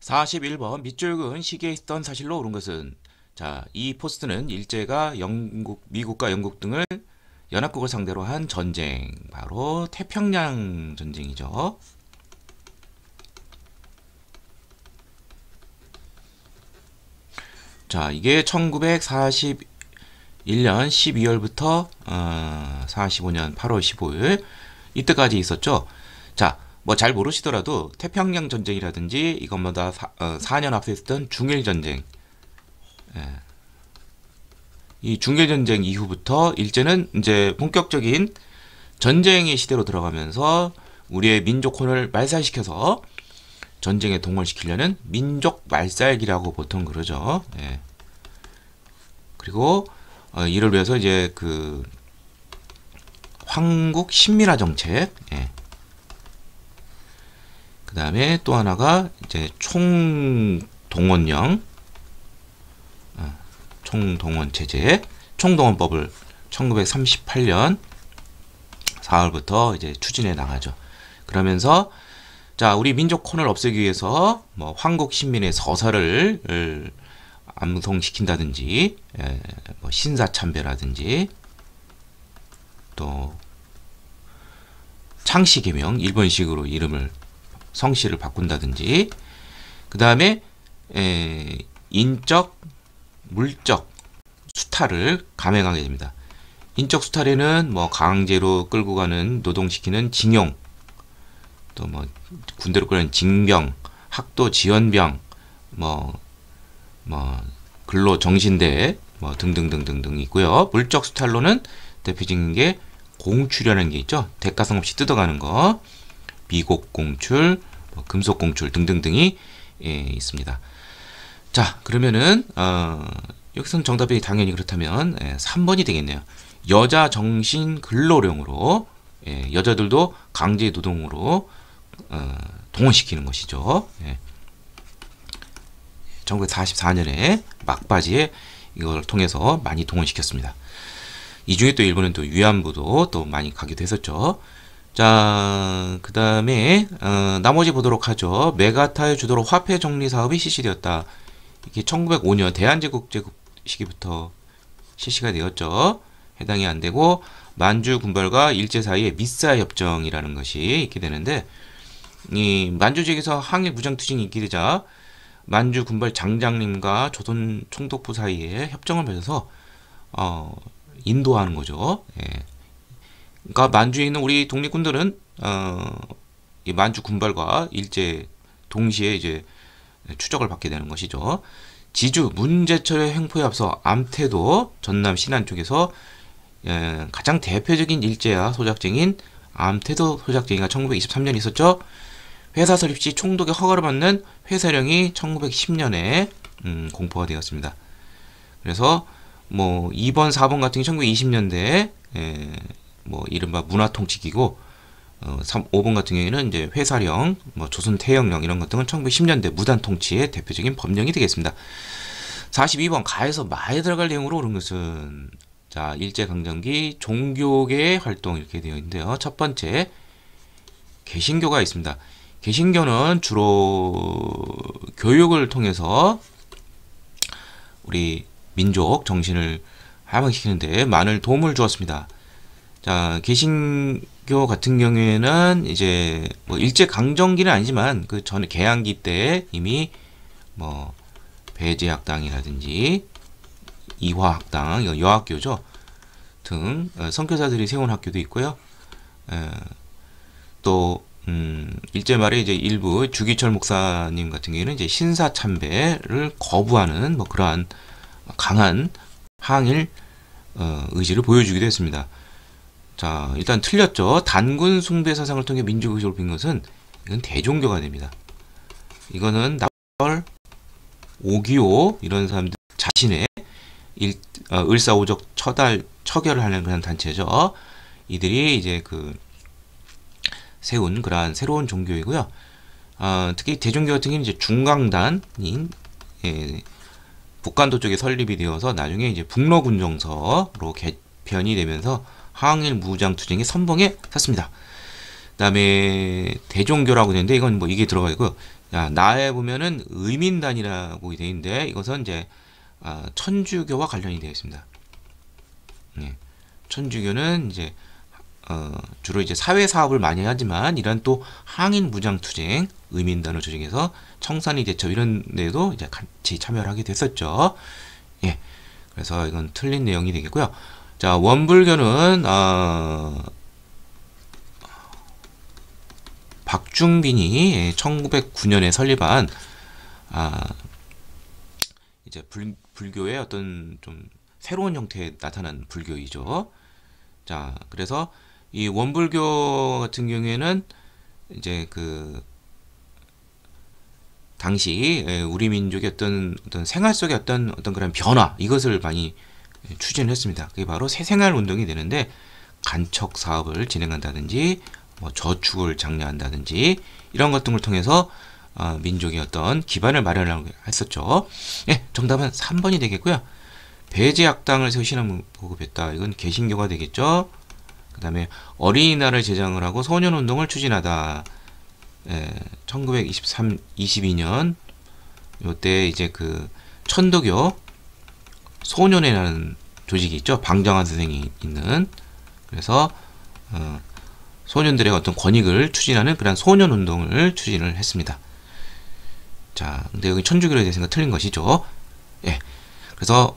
41번 밑줄 그은 시계에 있던 사실로 옳은 것은 자, 이 포스트는 일제가 미국과 영국 등을 연합국을 상대로 한 전쟁, 바로 태평양 전쟁이죠. 자, 이게 1941년 12월부터 45년 8월 15일 이때까지 있었죠. 자, 뭐 잘 모르시더라도 태평양 전쟁이라든지 이것보다 4년 앞서 있었던 중일 전쟁, 이 중일 전쟁 이후부터 일제는 이제 본격적인 전쟁의 시대로 들어가면서 우리의 민족혼을 말살시켜서 전쟁에 동원시키려는 민족 말살기라고 보통 그러죠. 예. 그리고 이를 위해서 이제 그 황국 신민화 정책, 예. 그 다음에 또 하나가 이제 총동원령, 총동원 체제, 총동원법을 1938년 4월부터 이제 추진해 나가죠. 그러면서 자, 우리 민족혼을 없애기 위해서 뭐 황국 신민의 서사를 암송시킨다든지, 뭐 신사참배라든지, 또 창씨개명 일본식으로 이름을 성씨를 바꾼다든지, 그 다음에 인적, 물적 수탈을 감행하게 됩니다. 인적 수탈에는 뭐 강제로 끌고 가는 노동시키는 징용, 또 뭐 군대로 끌는 징병, 학도 지원병, 뭐 근로 정신대 뭐 등등등등등 있고요. 물적 수탈로는 대표적인 게 공출이라는 게 있죠. 대가성 없이 뜯어가는 거, 미곡 공출, 뭐 금속 공출 등등등이 있습니다. 자, 그러면은 여기서는 정답이 당연히 그렇다면 3번이 되겠네요. 여자 정신 근로령으로 여자들도 강제 노동으로 동원시키는 것이죠. 1944년에 막바지에 이걸 통해서 많이 동원시켰습니다. 이 중에 또 일본은 또 위안부도 또 많이 가기도 했었죠. 자, 그 다음에 나머지 보도록 하죠. 메가타의 주도로 화폐 정리 사업이 실시되었다. 이게 1905년 대한제국 시기부터 실시가 되었죠. 해당이 안 되고 만주 군벌과 일제 사이에 미사 협정이라는 것이 있게 되는데, 이 만주 지역에서 항일 무장 투쟁이 있게 되자 만주 군벌 장장님과 조선 총독부 사이에 협정을 맺어서 인도하는 거죠. 그러니까 만주에 있는 우리 독립군들은 이 만주 군벌과 일제 동시에 이제 추적을 받게 되는 것이죠. 지주 문제철의 횡포에 앞서 암태도 전남 신안 쪽에서 가장 대표적인 일제야 소작쟁인 암태도 소작쟁이가 1923년에 있었죠. 회사 설립 시 총독의 허가를 받는 회사령이 1910년에 공포가 되었습니다. 그래서 뭐 2번, 4번 같은 게 1920년대에 뭐 이른바 문화통치기고 5번 같은 경우에는 이제 회사령, 뭐 조선태영령 이런 것 등은 1910년대 무단통치의 대표적인 법령이 되겠습니다. 42번 가에서 마에 들어갈 내용으로 옳은 것은 자, 일제강점기 종교계의 활동 이렇게 되어 있는데요. 첫 번째 개신교가 있습니다. 개신교는 주로 교육을 통해서 우리 민족 정신을 하향시키는데 많은 도움을 주었습니다. 자, 개신교 같은 경우에는 이제 뭐 일제 강점기는 아니지만 그 전에 개항기 때 이미 뭐 배제학당이라든지 이화학당, 이거 여학교죠, 등 선교사들이 세운 학교도 있고요. 또 일제 말에 이제 일부 주기철 목사님 같은 경우에는 이제 신사참배를 거부하는 뭐 그러한 강한 항일 의지를 보여주기도 했습니다. 자, 일단 틀렸죠. 단군 숭배 사상을 통해 민족의식을 빈 것은 이건 대종교가 됩니다. 이거는 나월, 오기오 이런 사람들 자신의 을사오적 처결을 하는 그런 단체죠. 이들이 이제 그 세운 그러한 새로운 종교이고요. 특히 대종교 같은 경우는 이제 중강단인 북간도 쪽에 설립이 되어서 나중에 이제 북로군정서로 개편이 되면서 항일 무장 투쟁의 선봉에 섰습니다. 그다음에 대종교라고 되는데 이건 뭐 이게 들어가 있고, 나에 보면은 의민단이라고 되어 있는데 이것은 이제 천주교와 관련이 되어 있습니다. 네. 천주교는 이제 주로 이제 사회 사업을 많이 하지만 이런 또 항인 무장 투쟁, 의민단을 조직해서 청산리 대첩 이런 데도 이제 같이 참여를 하게 됐었죠. 예. 그래서 이건 틀린 내용이 되겠고요. 자, 원불교는 박중빈이 1909년에 설립한 이제 불교의 어떤 좀 새로운 형태에 나타난 불교이죠. 자, 그래서 이 원불교 같은 경우에는 이제 그 당시 우리 민족의 어떤 생활 속의 어떤 그런 변화, 이것을 많이 추진했습니다. 그게 바로 새생활 운동이 되는데, 간척 사업을 진행한다든지 뭐 저축을 장려한다든지 이런 것 등을 통해서 민족의 어떤 기반을 마련하고 했었죠. 예, 정답은 3번이 되겠고요. 배제학당을 세워 신앙 보급했다. 이건 개신교가 되겠죠. 그 다음에 어린이날을 제정을 하고 소년운동을 추진하다. 1922년 요때 이제 그 천도교 소년회라는 조직이 있죠. 방정환 선생이 있는. 그래서 소년들의 어떤 권익을 추진하는 그런 소년운동을 추진을 했습니다. 자, 근데 여기 천주교에 대해서는 틀린 것이죠. 예. 그래서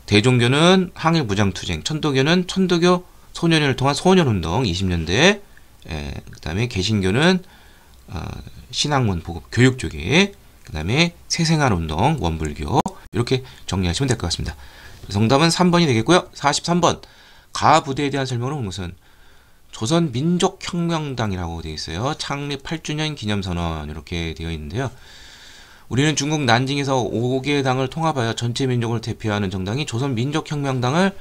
대종교는 항일 무장투쟁, 천도교는 천도교 소년회를 통한 소년운동 20년대, 그 다음에 개신교는 신학문 보급 교육 쪽에, 그 다음에 새생활운동 원불교, 이렇게 정리하시면 될 것 같습니다. 정답은 3번이 되겠고요. 43번 가부대에 대한 설명은 무슨 조선민족혁명당이라고 되어 있어요. 창립 8주년 기념선언 이렇게 되어 있는데요. 우리는 중국 난징에서 5개 당을 통합하여 전체 민족을 대표하는 정당이 조선민족혁명당을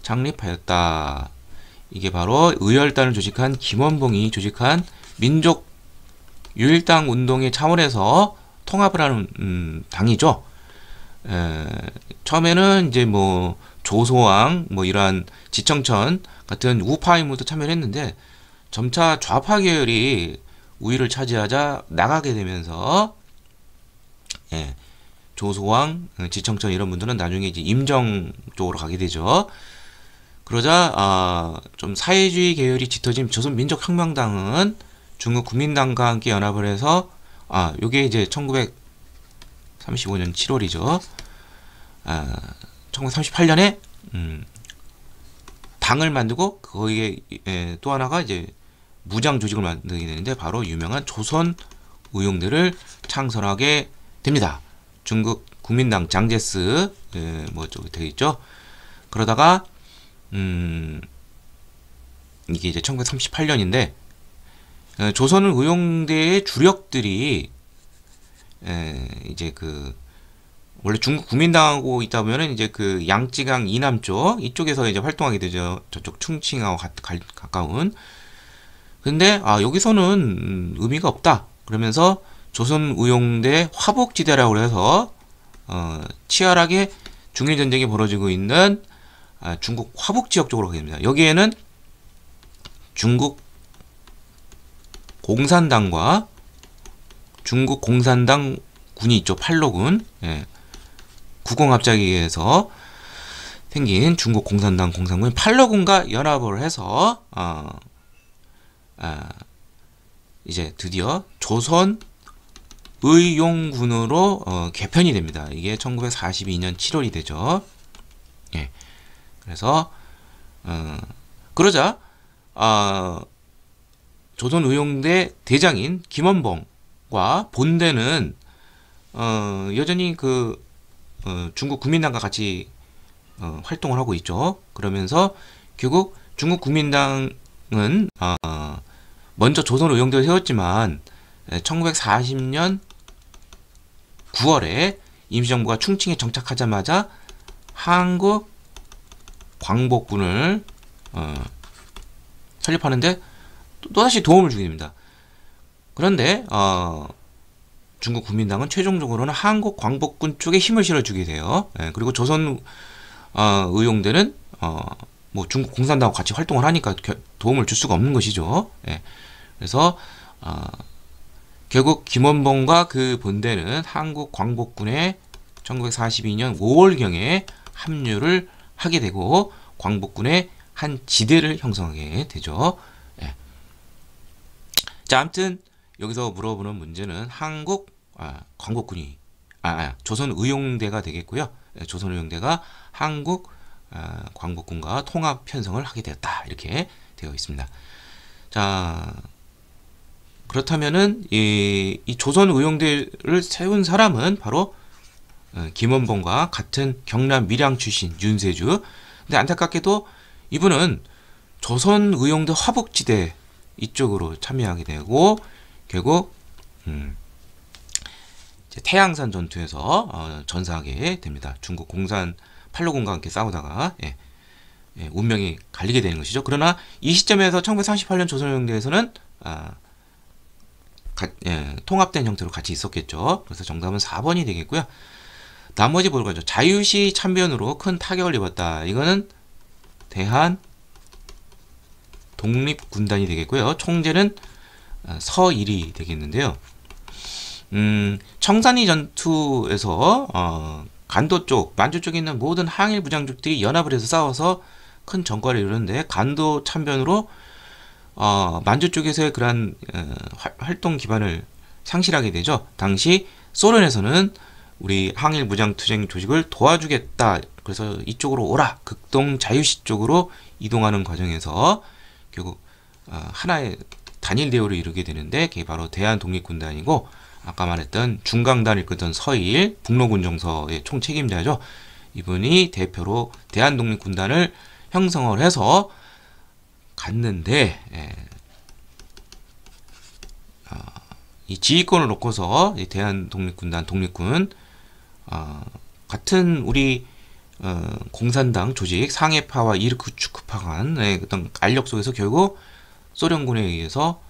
창립하였다. 이게 바로 의열단을 조직한 김원봉이 조직한 민족유일당 운동의 차원에서 통합을 하는 당이죠. 처음에는 이제 뭐 조소왕, 뭐 이러한 지청천 같은 우파 인물도 참여를 했는데 점차 좌파 계열이 우위를 차지하자 나가게 되면서 조소왕, 지청천 이런 분들은 나중에 이제 임정 쪽으로 가게 되죠. 그러자 좀 사회주의 계열이 짙어진 조선민족혁명당은 중국 국민당과 함께 연합을 해서 요게 이제 1935년 7월이죠. 1938년에 당을 만들고 거기에 또 하나가 이제 무장 조직을 만들게 되는데 바로 유명한 조선의용대를 창설하게 됩니다. 중국 국민당 장제스 뭐 쪽에 되어 있죠. 그러다가 이게 이제 1938년인데 조선의용대의 주력들이 이제 그 원래 중국 국민당하고 있다 보면은 이제 그 양쯔강 이남 쪽 이쪽에서 이제 활동하게 되죠. 저쪽 충칭하고 가까운. 근데 여기서는 의미가 없다. 그러면서 조선의용대 화북지대라고 해서 치열하게 중일 전쟁이 벌어지고 있는 중국 화북 지역 쪽으로 가게 됩니다. 여기에는 중국 공산당과 중국 공산당 군이 있죠. 팔로군. 국공합작에 의해서 생긴 중국 공산당 공산군 팔로군과 연합을 해서 이제 드디어 조선 의용군으로 개편이 됩니다. 이게 1942년 7월이 되죠. 그래서 그러자 조선의용대 대장인 김원봉과 본대는 여전히 그 중국 국민당과 같이 활동을 하고 있죠. 그러면서 결국 중국 국민당은 먼저 조선의용대를 세웠지만 1940년 9월에 임시정부가 충칭에 정착하자마자 한국 광복군을 설립하는데 또다시 도움을 주게 됩니다. 그런데 중국 국민당은 최종적으로는 한국 광복군 쪽에 힘을 실어주게 돼요. 그리고 조선 의용대는 뭐 중국 공산당하고 같이 활동을 하니까 도움을 줄 수가 없는 것이죠. 예. 그래서 결국 김원봉과 그 본대는 한국 광복군에 1942년 5월경에 합류를 하게 되고 광복군의 한 지대를 형성하게 되죠. 예. 자, 아무튼 여기서 물어보는 문제는 한국 광복군이 조선의용대가 되겠고요. 조선의용대가 한국 광복군과 통합 편성을 하게 되었다. 이렇게 되어 있습니다. 자, 그렇다면은 이 조선의용대를 세운 사람은 바로 김원봉과 같은 경남 밀양 출신 윤세주. 근데 안타깝게도 이분은 조선의용대 화북지대 이쪽으로 참여하게 되고 결국 태양산 전투에서 전사하게 됩니다. 중국 공산 팔로군과 함께 싸우다가 운명이 갈리게 되는 것이죠. 그러나 이 시점에서 1938년 조선의용대에서는 통합된 형태로 같이 있었겠죠. 그래서 정답은 4번이 되겠고요. 나머지 볼까요? 자유시 참변으로 큰 타격을 입었다. 이거는 대한 독립군단이 되겠고요. 총재는 서일이 되겠는데요. 청산리 전투에서 간도 쪽, 만주 쪽에 있는 모든 항일 부장족들이 연합을 해서 싸워서 큰 전과를 이루는데 간도 참변으로 만주 쪽에서의 그러한 활동 기반을 상실하게 되죠. 당시 소련에서는 우리 항일 무장투쟁 조직을 도와주겠다. 그래서 이쪽으로 오라. 극동 자유시 쪽으로 이동하는 과정에서 결국 하나의 단일 대우를 이루게 되는데 그게 바로 대한독립군단이고 아까 말했던 중강단을 이끌던 서일 북로군정서의 총책임자죠. 이분이 대표로 대한독립군단을 형성을 해서 갔는데 이 지휘권을 놓고서 이 대한독립군단 독립군 같은 우리 공산당 조직 상해파와 이르크추크파 간의 어떤 알력 속에서 결국 소련군에 의해서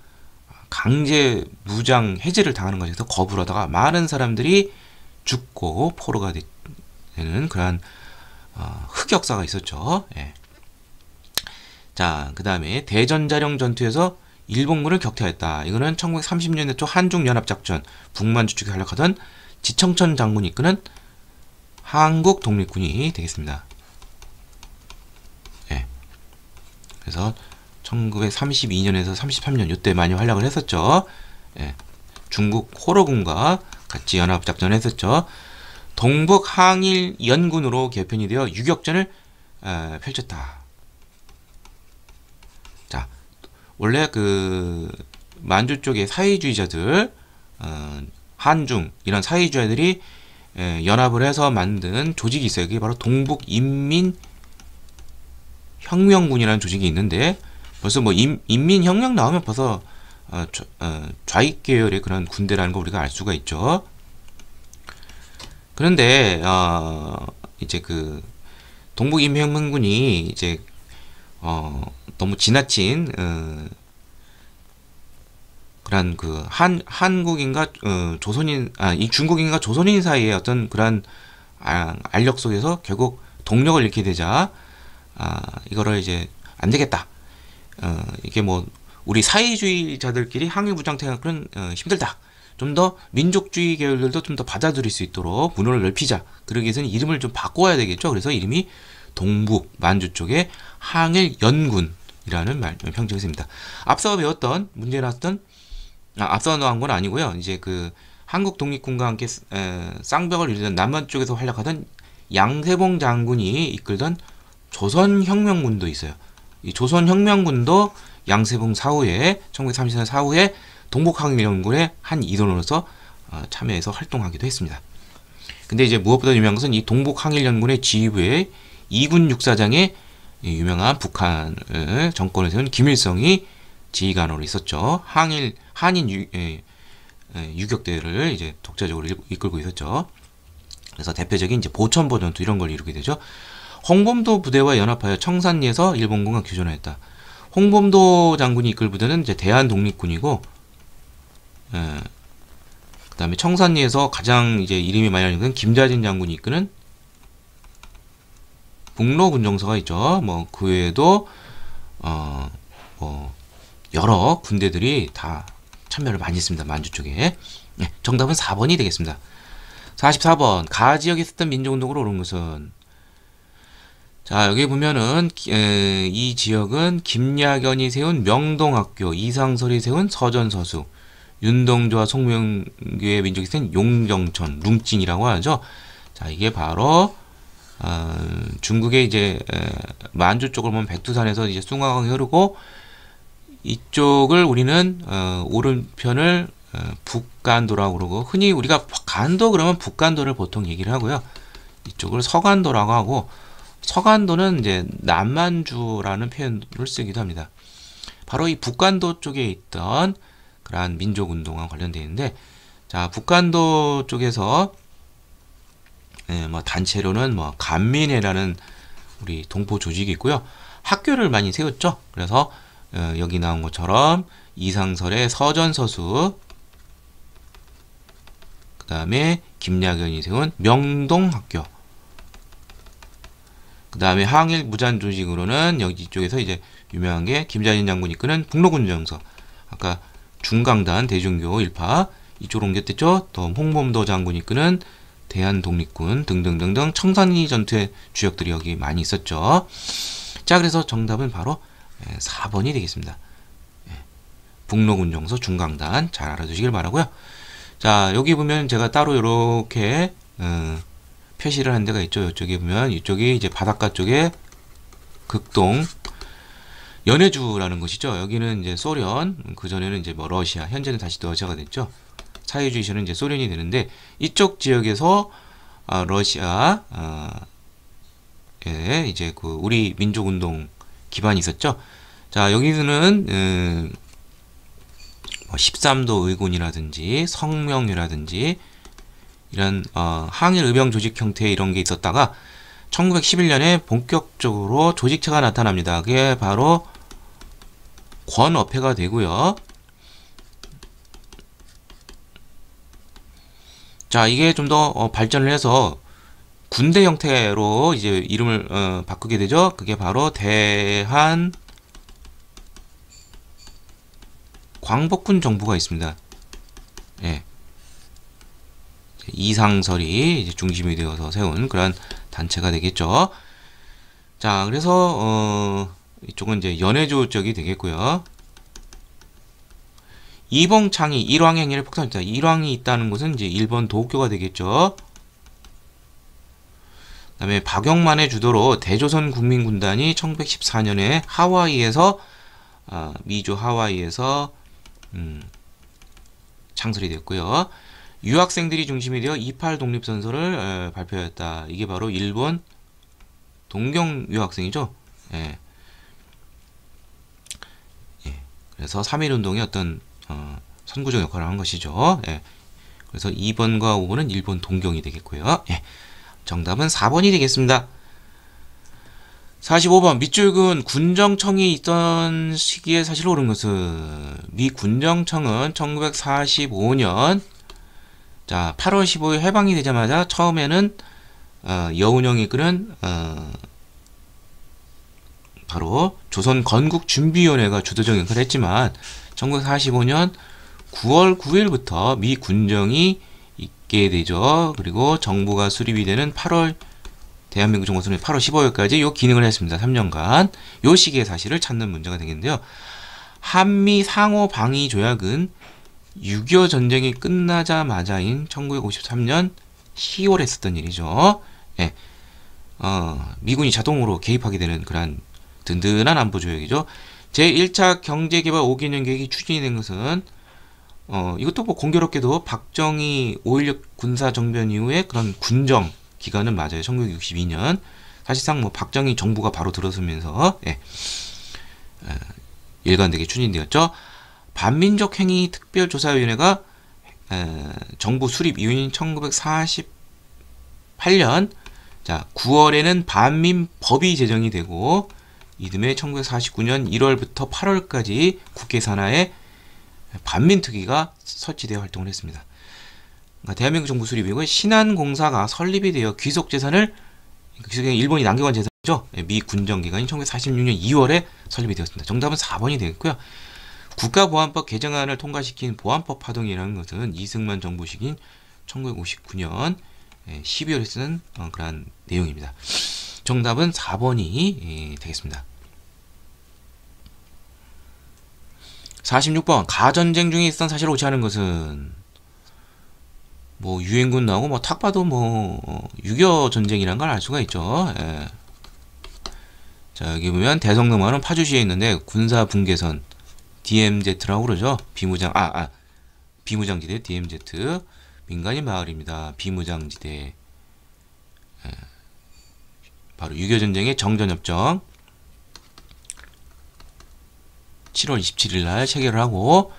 강제 무장 해제를 당하는 것에서 거부를 하다가 많은 사람들이 죽고 포로가 되는 그러한 흑역사가 있었죠. 예. 자, 그 다음에 대전자령 전투에서 일본군을 격퇴했다. 이거는 1930년대 초 한중연합작전 북만주 쪽에 활약하던 지청천 장군이 이끄는 한국 독립군이 되겠습니다. 예. 그래서 1932년에서 33년 이때 많이 활약을 했었죠. 예. 중국 호로군과 같이 연합작전을 했었죠. 동북 항일 연군으로 개편이 되어 유격전을 펼쳤다. 자, 원래 그 만주 쪽의 사회주의자들, 한중 이런 사회주의자들이 연합을 해서 만든 조직이 있어요. 그게 바로 동북인민혁명군이라는 조직이 있는데 벌써 뭐 인민혁명 나오면 벌써 좌익 계열의 그런 군대라는 거 우리가 알 수가 있죠. 그런데 이제 그 동북인민혁명군이 이제 너무 지나친 그런 그 한국인과 조선인 이 중국인과 조선인 사이의 어떤 그런 알력 속에서 결국 동력을 잃게 되자 이거를 이제 안 되겠다. 이게 뭐 우리 사회주의자들끼리 항일 무장태가 그런 힘들다. 좀 더 민족주의 계열들도 좀 더 받아들일 수 있도록 문호를 넓히자. 그러기 위해서는 이름을 좀 바꿔야 되겠죠. 그래서 이름이 동북 만주 쪽의 항일 연군이라는 명칭이 있습니다. 앞서 배웠던 문제 나왔던 앞서 나온 건 아니고요. 이제 그 한국 독립군과 함께 쌍벽을 이루던 남한 쪽에서 활약하던 양세봉 장군이 이끌던 조선혁명군도 있어요. 이 조선혁명군도 양세봉 사후에 1930년 사후에 동북항일연군의 한 일원으로서 참여해서 활동하기도 했습니다. 근데 이제 무엇보다 유명한 것은 이 동북항일연군의 지휘부의 이군 육사장의 유명한 북한을 정권을 세운 김일성이 지휘관으로 있었죠. 한인 유격대를 이제 독자적으로 이끌고 있었죠. 그래서 대표적인 이제 보천보 전투 이런 걸 이루게 되죠. 홍범도 부대와 연합하여 청산리에서 일본군과 교전을 했다. 홍범도 장군이 이끌 부대는 이제 대한독립군이고, 그 다음에 청산리에서 가장 이제 이름이 많이 알려진 김자진 장군이 이끄는 북로군정서가 있죠. 뭐 그 외에도 뭐 여러 군대들이 다 참여를 많이 했습니다. 만주 쪽에. 네, 정답은 4번이 되겠습니다. 44번 가 지역에 있었던 민족운동으로 오른 것은, 자 여기 보면은 이 지역은 김야견이 세운 명동학교, 이상설이 세운 서전서수, 윤동주와 송명규의 민족이 세운 용정천, 룽찐이라고 하죠. 자 이게 바로 중국의 이제 만주 쪽을 보면 백두산에서 이제 숭화강이 흐르고, 이쪽을 우리는 오른편을 북간도라고 그러고, 흔히 우리가 간도 그러면 북간도를 보통 얘기를 하고요. 이쪽을 서간도라고 하고, 서간도는 이제 남만주라는 표현을 쓰기도 합니다. 바로 이 북간도 쪽에 있던 그러한 민족운동과 관련되어 있는데, 자 북간도 쪽에서 뭐 단체로는 뭐 간민회라는 우리 동포 조직이 있고요. 학교를 많이 세웠죠. 그래서 여기 나온 것처럼 이상설의 서전서수, 그 다음에 김야견이 세운 명동학교, 그 다음에 항일 무장 조직으로는 여기 쪽에서 이제 유명한 게 김자진 장군이 이끄는 북로군정서, 아까 중강단 대중교 일파 이쪽으로 옮겼댔죠. 또 홍범도 장군이 이끄는 대한독립군 등등등등 청산리 전투의 주역들이 여기 많이 있었죠. 자 그래서 정답은 바로 4번이 되겠습니다. 북로군정서 중강단 잘 알아두시길 바라고요. 자 여기 보면 제가 따로 이렇게 표시를 한 데가 있죠. 이쪽에 보면 이쪽이 이제 바닷가 쪽에 극동 연해주라는 것이죠. 여기는 이제 소련, 그 전에는 이제 뭐 러시아, 현재는 다시 러시아가 됐죠. 사회주의 시절은 이제 소련이 되는데, 이쪽 지역에서 러시아 이제 그 우리 민족운동 기반이 있었죠. 자 여기는 뭐 13도 의군이라든지 성명이라든지 이런 항일 의병 조직 형태의 이런 게 있었다가 1911년에 본격적으로 조직체가 나타납니다. 그게 바로 권업회가 되고요. 자 이게 좀 더 발전을 해서 군대 형태로 이제 이름을 바꾸게 되죠. 그게 바로 대한 광복군 정부가 있습니다. 예. 이상설이 이제 중심이 되어서 세운 그런 단체가 되겠죠. 자 그래서 이쪽은 이제 연해조 쪽이 되겠고요. 이봉창이 일왕행위를 폭탄했다. 일왕이 있다는 것은 이제 일본 도쿄가 되겠죠. 그 다음에 박영만의 주도로 대조선 국민군단이 1914년에 하와이에서 미주 하와이에서 창설이 됐고요. 유학생들이 중심이 되어 28 독립선서를 발표했다. 이게 바로 일본 동경 유학생이죠. 예. 예. 그래서 3.1운동의 어떤 선구적 역할을 한 것이죠. 예. 그래서 2번과 5번은 일본 동경이 되겠고요. 예. 정답은 4번이 되겠습니다. 45번 밑줄근 군정청이 있던 시기에 사실 옳은 것은, 미 군정청은 1945년 자 8월 15일 해방이 되자마자 처음에는 여운형이 이끄는 바로 조선 건국준비위원회가 주도적 역할을 했지만 1945년 9월 9일부터 미 군정이 있게 되죠. 그리고 정부가 수립이 되는 8월 대한민국 정부 수립 8월 15일까지 요 기능을 했습니다. 3년간. 요 시기의 사실을 찾는 문제가 되겠는데요. 한미 상호 방위 조약은 6.25 전쟁이 끝나자마자인 1953년 10월에 했었던 일이죠. 예. 미군이 자동으로 개입하게 되는 그런 든든한 안보 조약이죠. 제1차 경제개발 5개년 계획이 추진이 된 것은 이것도 뭐 공교롭게도 박정희 5.16 군사정변 이후에 그런 군정 기간은 맞아요. 1962년. 사실상 뭐 박정희 정부가 바로 들어서면서 일관되게 추진되었죠. 반민족행위 특별조사위원회가 정부 수립 이후인 1948년 자 9월에는 반민법이 제정이 되고 이듬해 1949년 1월부터 8월까지 국회 산하에 반민특위가 설치되어 활동을 했습니다. 그러니까 대한민국 정부 수립 이후에 신한공사가 설립이 되어 귀속재산을 일본이 남겨간 재산 미 군정기관인 1946년 2월에 설립이 되었습니다. 정답은 4번이 되겠고요. 국가보안법 개정안을 통과시킨 보안법 파동이라는 것은 이승만 정부 시기인 1959년 12월에 쓰는 그러한 내용입니다. 정답은 4번이 되겠습니다. 46번 가전쟁 중에 있었던 사실을 옳지 않은 것은 뭐 유엔군 나오고 뭐 탁 봐도 뭐 6.25 전쟁이란 걸 알 수가 있죠. 예. 자, 여기 보면 대성능마을은 파주시에 있는데 군사 분계선 DMZ라고 그러죠. 비무장지대 DMZ 민간인 마을입니다. 비무장지대. 예. 바로 6.25 전쟁의 정전협정 7월 27일 날 체결을 하고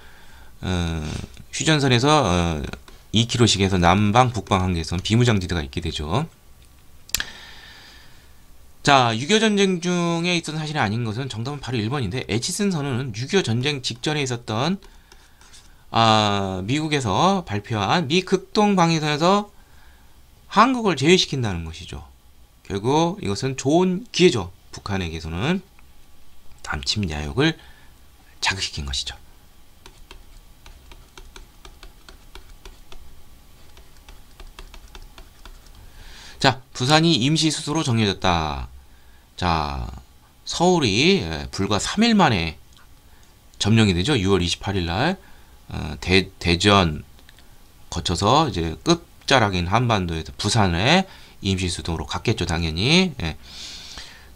휴전선에서 2km씩에서 남방 북방 한계선 비무장지대가 있게 되죠. 자, 6.25 전쟁 중에 있었던 사실이 아닌 것은 정답은 바로 1번인데 에치슨 선언은 6.25 전쟁 직전에 있었던 미국에서 발표한 미 극동 방위선에서 한국을 제외시킨다는 것이죠. 결국 이것은 좋은 기회죠. 북한에게서는 남침 야욕을 자극시킨 것이죠. 자, 부산이 임시 수도로 정해졌다. 자, 서울이 불과 3일 만에 점령이 되죠. 6월 28일 날 대전 거쳐서 이제 끝자락인 한반도에서 부산에 임시 수도로 갔겠죠, 당연히.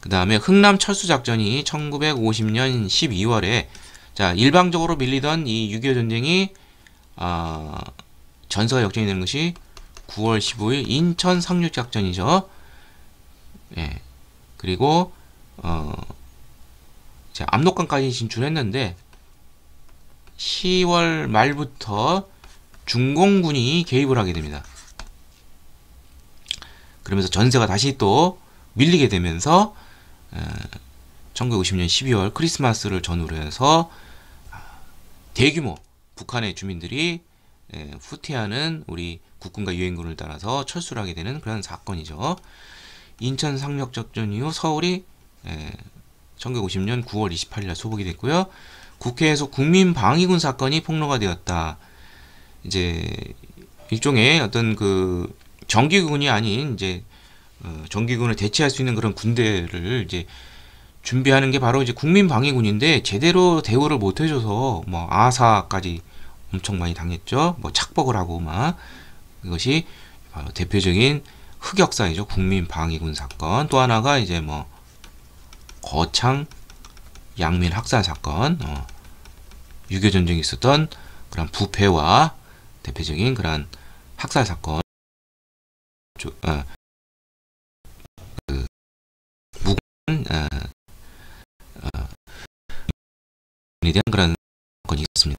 그 다음에 흥남 철수 작전이 1950년 12월에 자, 일방적으로 밀리던 이 6.25 전쟁이 전세가 역전이 되는 것이 9월 15일 인천 상륙 작전이죠. 예. 그리고 이제 압록강까지 진출했는데 10월 말부터 중공군이 개입을 하게 됩니다. 그러면서 전세가 다시 또 밀리게 되면서 1950년 12월 크리스마스를 전후로 해서 대규모 북한의 주민들이 후퇴하는 우리 국군과 유엔군을 따라서 철수를 하게 되는 그런 사건이죠. 인천 상륙 작전 이후 서울이 1950년 9월 28일 날 소복이 됐고요. 국회에서 국민방위군 사건이 폭로가 되었다. 이제 일종의 어떤 그 정규군이 아닌 이제 정규군을 대체할 수 있는 그런 군대를 이제 준비하는 게 바로 이제 국민방위군인데 제대로 대우를 못 해줘서 뭐 아사까지 엄청 많이 당했죠. 뭐 착복을 하고 막 이것이 바로 대표적인 흑역사이죠. 국민방위군 사건. 또 하나가 이제 뭐 거창 양민 학살 사건. 6.25 전쟁이 있었던 그런 부패와 대표적인 그런 학살 사건. 무관 에 대한 그런 사건이 있습니다.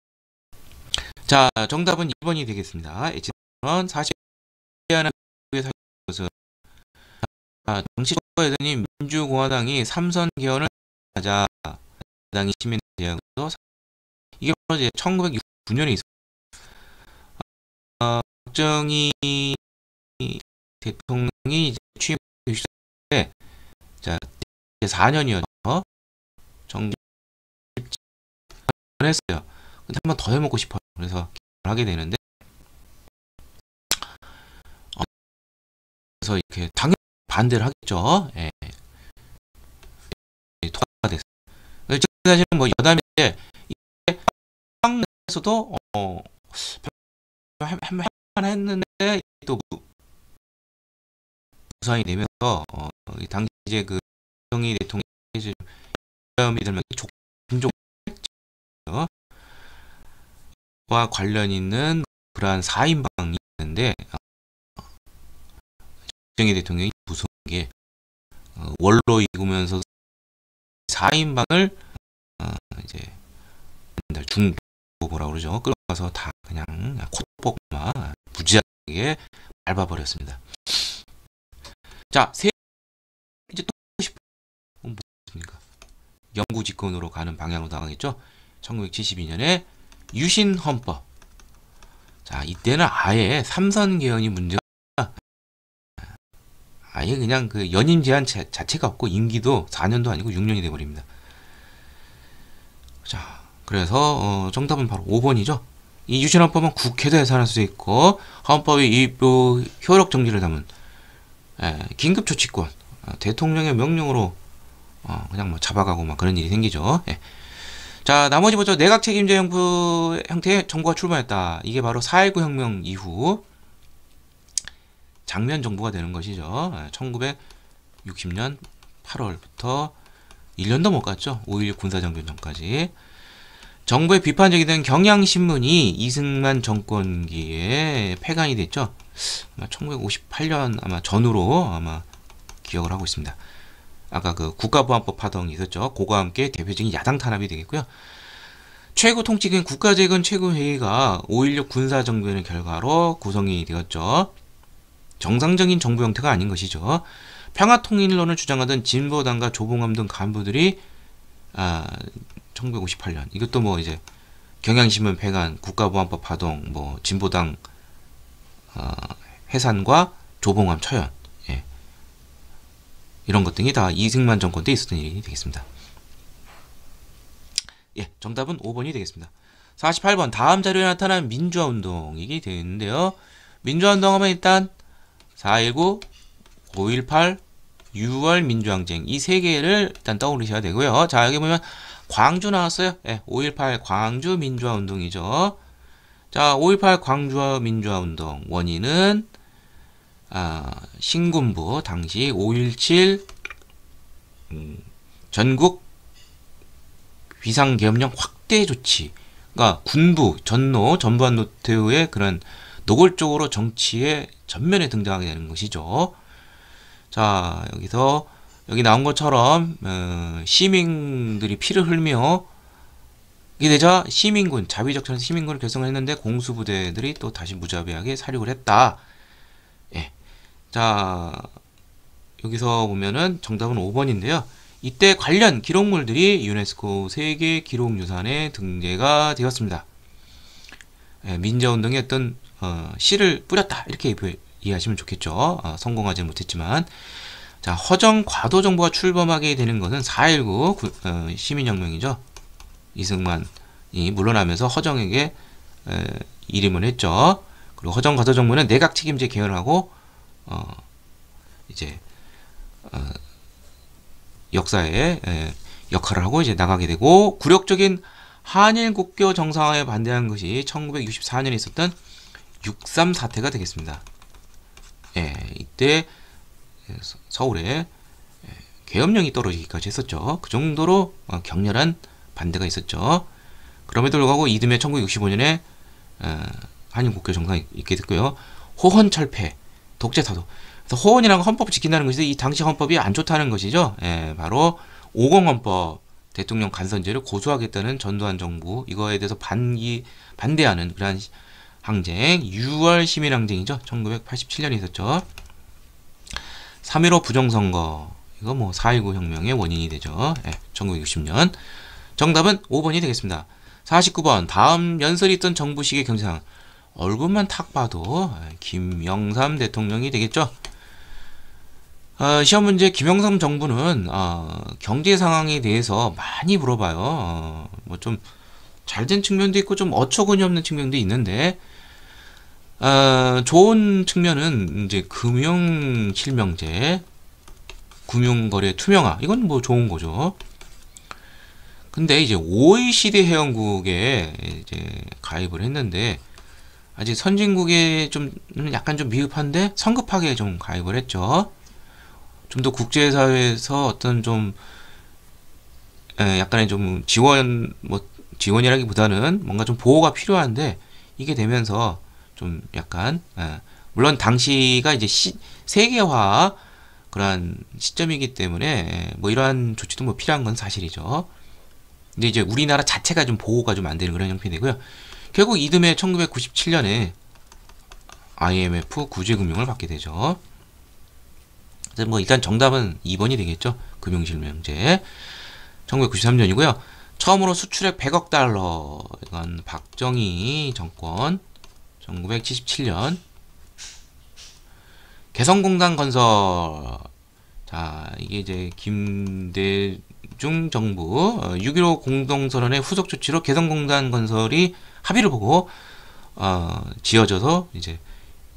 자, 정답은 2번이 되겠습니다. H는 사실 하는 것은 정치 정부에서는 민주공화당이 삼선 개헌을 하자 당이 시민 제약으로 이게 바로 이제 1969년에 있었. 박정희 대통령이 이제 취임 때, 자, 4년이었죠. 정부 했어요. 근데 한 번 더 해먹고 싶어요. 그래서 하게 되는데, 그래서 이렇게 당연히 반대를 하겠죠. 예. 통과가 됐어요. 사실은 뭐 여담인데 이게 에서도 할만 했는데 또 무산이 되면서 당시 이제 그 박정희 대통령이 위험이 들면 와 관련 있는 그러한 4인방이 있는데 박정희 대통령이 무서운 게 원로 이구면서 4인방을 이제 중보라고 그러죠. 끌어가서 다 그냥 콧볶마 무지하게 밟아버렸습니다. 자, 이제 또 싶은 무엇입니까? 영구 집권으로 가는 방향으로 나가겠죠. 1972년에 유신 헌법. 자, 이때는 아예 삼선 개헌이 문제가 아예 그냥 그 연임 제한 자체가 없고 임기도 4년도 아니고 6년이 돼버립니다. 자, 그래서 정답은 바로 5번이죠. 이 유신헌법은 국회도 해산할 수 있고 헌법의 일부 효력 정지를 담은 긴급조치권, 대통령의 명령으로 그냥 뭐 잡아가고 막 그런 일이 생기죠. 예. 자, 나머지 보죠. 내각 책임제 형태의 정부가 출범했다. 이게 바로 4.19 혁명 이후 장면 정부가 되는 것이죠. 1960년 8월부터 1년도 못 갔죠. 5.16 군사정변 전까지. 정부의 비판적이 된 경향신문이 이승만 정권기에 폐간이 됐죠. 아마 1958년 아마 전후로 아마 기억을 하고 있습니다. 아까 그 국가보안법 파동이 있었죠. 그거와 함께 대표적인 야당 탄압이 되겠고요. 최고 통치기관 국가재건 최고회의가 5.16 군사정변의 결과로 구성이 되었죠. 정상적인 정부 형태가 아닌 것이죠. 평화통일론을 주장하던 진보당과 조봉암 등 간부들이 1958년 이것도 뭐 이제 경향신문 폐간, 국가보안법 파동, 뭐 진보당 해산과 조봉암 처연, 예. 이런 것 등이 다 이승만 정권 때 있었던 일이 되겠습니다. 예, 정답은 5번이 되겠습니다. 48번 다음 자료에 나타난 민주화운동이 되는데요. 민주화운동하면 일단 4.19, 5.18, 6월 민주항쟁 이 세 개를 일단 떠올리셔야 되고요. 자, 여기 보면 광주 나왔어요. 네, 5.18 광주 민주화운동이죠. 자, 5.18 광주 민주화운동 원인은 신군부 당시 5.17 전국 비상계엄령 확대 조치, 그러니까 군부 전두환 노태우의 그런 노골적으로 정치의 전면에 등장하게 되는 것이죠. 자, 여기서 여기 나온 것처럼 시민들이 피를 흘며 이게 되자 시민군, 자위적 시민군을 결성을 했는데 공수부대들이 또 다시 무자비하게 사륙을 했다. 예. 자, 여기서 보면은 정답은 5번인데요. 이때 관련 기록물들이 유네스코 세계 기록유산에 등재가 되었습니다. 예, 민주화운동의 어떤 씨를 뿌렸다 이렇게 이해하시면 좋겠죠. 성공하지 못했지만, 자, 허정 과도 정부가 출범하게 되는 것은 4.19 시민혁명이죠. 이승만이 물러나면서 허정에게 일임을 했죠. 그리고 허정 과도 정부는 내각 책임제 개헌을 하고 이제 역사에 역할을 하고 이제 나가게 되고, 굴욕적인 한일 국교 정상화에 반대한 것이 1964년에 있었던 6.3 사태가 되겠습니다. 예, 이때 서울에 계엄령이 떨어지기까지 했었죠. 그 정도로 격렬한 반대가 있었죠. 그럼에도 불구하고 이듬해 1965년에 한일 국교 정상이 있게 됐고요. 호헌 철폐, 독재 타도. 그래서 호헌이라는 헌법을 지킨다는 것이 이 당시 헌법이 안 좋다는 것이죠. 예, 바로 50 헌법, 대통령 간선제를 고수하겠다는 전두환 정부, 이거에 대해서 반대하는 그러한 항쟁, 6월 시민항쟁이죠. 1987년에 있었죠. 3.15 부정선거, 이거 뭐 4.19 혁명의 원인이 되죠. 예, 1960년. 정답은 5번이 되겠습니다. 49번 다음 연설이 있던 정부 시기의 경제상황. 얼굴만 탁 봐도 김영삼 대통령이 되겠죠. 시험 문제 김영삼 정부는 경제 상황에 대해서 많이 물어봐요. 뭐 좀 잘된 측면도 있고 좀 어처구니 없는 측면도 있는데, 좋은 측면은 이제 금융 실명제, 금융거래 투명화, 이건 뭐 좋은 거죠. 근데 이제 OECD 회원국에 이제 가입을 했는데 아직 선진국에 좀 약간 좀 미흡한데 성급하게 좀 가입을 했죠. 좀 더 국제사회에서 어떤 좀 약간의 좀 지원이라기보다는 뭔가 좀 보호가 필요한데, 이게 되면서 좀 약간 물론 당시가 이제 세계화 그러한 시점이기 때문에 뭐 이러한 조치도 뭐 필요한 건 사실이죠. 근데 이제 우리나라 자체가 좀 보호가 좀 안 되는 그런 형편이고요. 결국 이듬해 1997년에 IMF 구제금융을 받게 되죠. 그래서 뭐 일단 정답은 2번이 되겠죠. 금융실명제. 1993년이고요. 처음으로 수출액 100억 달러. 이건 박정희 정권. 1977년. 개성공단 건설. 자, 이게 이제 김대중 정부 6.15 공동선언의 후속 조치로 개성공단 건설이 합의를 보고 지어져서 이제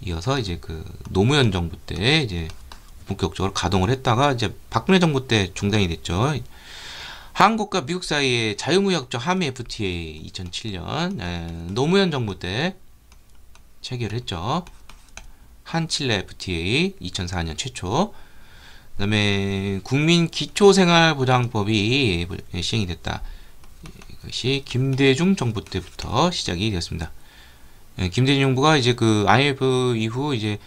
이어서 이제 그 노무현 정부 때 이제 본격적으로 가동을 했다가 이제 박근혜 정부 때 중단이 됐죠. 한국과 미국 사이의 자유무역적 함의 FTA 2007년 노무현 정부 때 체결했죠. 한칠레 FTA 2004년 최초. 그다음에 국민기초생활보장법이 시행이 됐다. 이것이 김대중 정부 때부터 시작이 되었습니다. 김대중 정부가 이제 그 IMF 이후 이제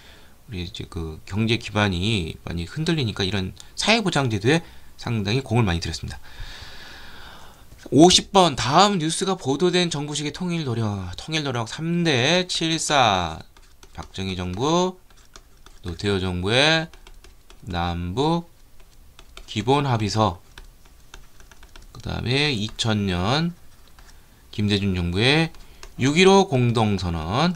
우리 이제 그 경제 기반이 많이 흔들리니까 이런 사회보장제도에 상당히 공을 많이 들였습니다. 50번 다음 뉴스가 보도된 정부식의 통일 노력 3대 7.4 박정희 정부 노태우 정부의 남북 기본 합의서, 그 다음에 2000년 김대중 정부의 6.15 공동선언.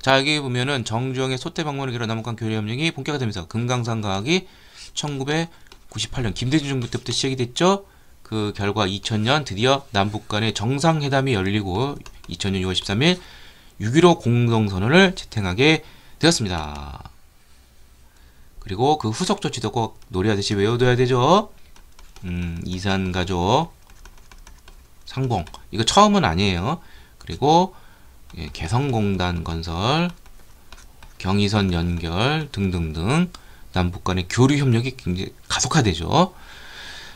자, 여기 보면은 정주영의 소태 방문을 기로 남북간 교류협력이 본격화되면서 금강산 가학이 1998년 김대중 정부 때부터 시작이 됐죠. 그 결과 2000년 드디어 남북 간의 정상회담이 열리고 2000년 6월 13일 6.15 공동선언을 채택하게 되었습니다. 그리고 그 후속 조치도 꼭 노래하듯이 외워둬야 되죠. 이산가족 상봉, 이거 처음은 아니에요. 그리고 개성공단 건설, 경의선 연결 등등등 남북 간의 교류 협력이 굉장히 가속화되죠.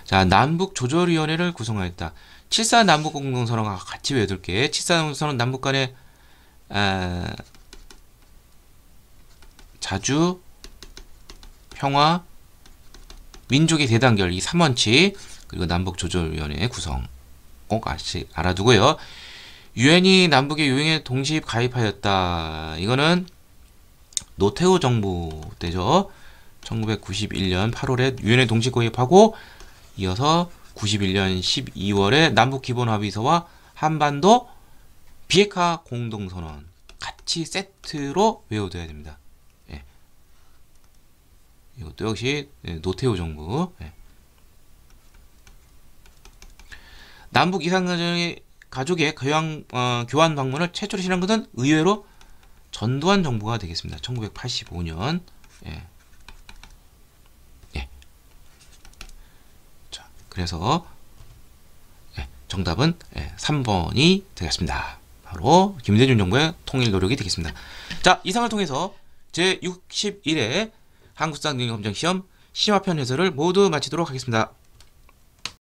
자, 남북조절위원회를 구성하였다. 7.4 남북공동선언과 같이 외워둘게. 7.4 남북선언 남북 간의 자주, 평화, 민족의 대단결, 이 3원칙, 그리고 남북조절위원회 구성 꼭 알아두고요. 유엔이 남북의 유엔에 동시 가입하였다. 이거는 노태우 정부 때죠. 1991년 8월에 유엔에 동시 가입하고 이어서 91년 12월에 남북기본합의서와 한반도 비핵화 공동선언 같이 세트로 외워둬야 됩니다. 이것도 역시 노태우 정부. 남북 이산가족의 교환 방문을 최초로 실한 것은 의외로 전두환 정부가 되겠습니다. 1985년. 자, 그래서 정답은 3번이 되겠습니다. 바로 김대중 정부의 통일 노력이 되겠습니다. 자, 이상을 통해서 제61회 한국사 능력검정 시험 심화편 해설을 모두 마치도록 하겠습니다.